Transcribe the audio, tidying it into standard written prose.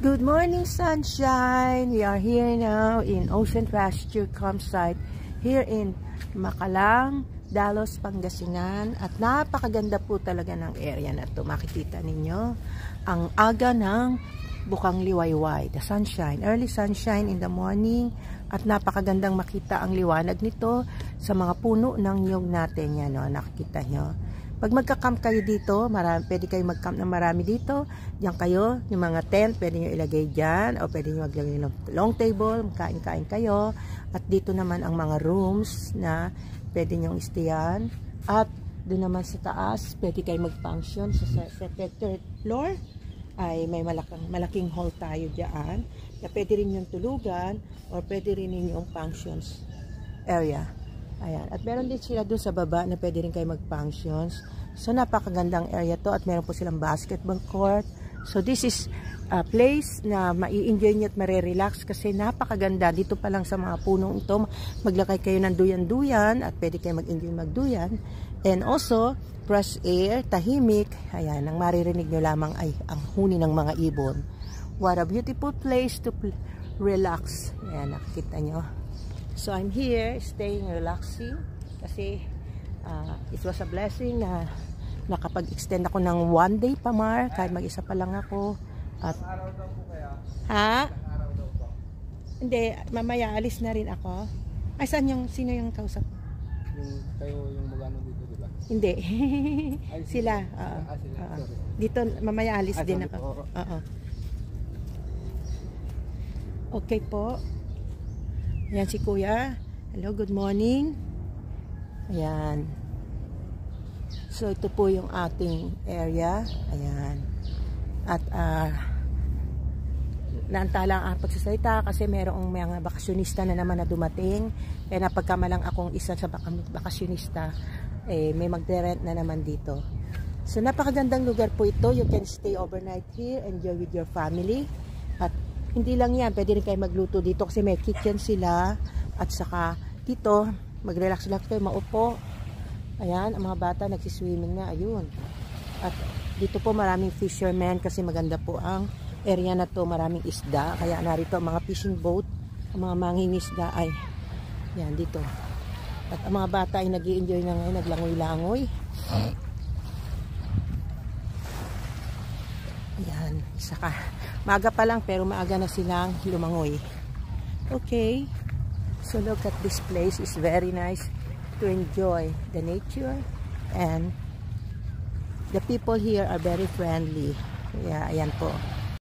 Good morning, sunshine. We are here now in Ocean Pasture Campsite here in Makalang, Dalos, Pangasinan. At napakaganda po talaga ng area na to. Makikita ninyo ang aga ng bukang liwayway, the sunshine, early sunshine in the morning. At napakagandang makita ang liwanag nito sa mga puno ng niyog natin. Yan, no? Nakikita nyo. Pag magka-camp kayo dito, pwede kayo mag-camp ng marami dito. Diyan kayo, yung mga tent, pwede nyo ilagay dyan. O pwede nyo maglagay ng long table, kain-kain kayo. At dito naman ang mga rooms na pwede nyo istayan. At doon naman sa taas, pwede kayo mag-function. Sa third floor, ay may malaking hall tayo dyan. Na pwede rin yung tulugan, or pwede rin yung functions area. Ayan. At meron din sila doon sa baba na pwede rin kayo mag-functions. So, napakagandang area to. At meron po silang basketball court. So, this is a place na mai-enjoy nyo at marirelax kasi napakaganda. Dito pa lang sa mga punong ito, maglakay kayo ng duyan-duyan at pwede kayo mag-enjoy magduyan. And also, fresh air, tahimik. Ayan, ang maririnig nyo lamang ay ang huni ng mga ibon. What a beautiful place to relax. Ayan, nakikita nyo. So, I'm here, staying, relaxing. Kasi, it was a blessing na nakapag-extend ako ng 1 day pa, Mar. Kahit mag-isa pa lang ako. At, araw daw po kaya? Ha? Araw daw po? Hindi, mamaya alis na rin ako. Ay, sino yung kausap? Kayo yung magano dito, di ba? Hindi. Sila. Dito, mamaya alis din ako. Okay po. Ayan si Kuya. Hello, good morning. Ayan. So, ito po yung ating area. Ayan. At, naantala ang pagsasalita kasi merong mga bakasyonista na naman na dumating. Kaya napagkamalang akong isa sa bakasyonista, may magre-rent na naman dito. So, napakagandang lugar po ito. You can stay overnight here, enjoy with your family. At, hindi lang yan, pwede rin kayo magluto dito kasi may kitchen sila. At saka dito, mag-relax lang kayo, maupo. Ayan, ang mga bata nagsiswimming na, ayun. At dito po maraming fishermen kasi maganda po ang area na to, maraming isda. Kaya narito ang mga fishing boat, ang mga mangingisda ay yan dito. At ang mga bata ay nag-i-enjoy na ngayon, naglangoy-langoy. Ayan, saka maaga pa lang pero maaga na silang lumangoy. Okay, so look at this place. It's very nice to enjoy the nature and the people here are very friendly. Yeah, ayan po.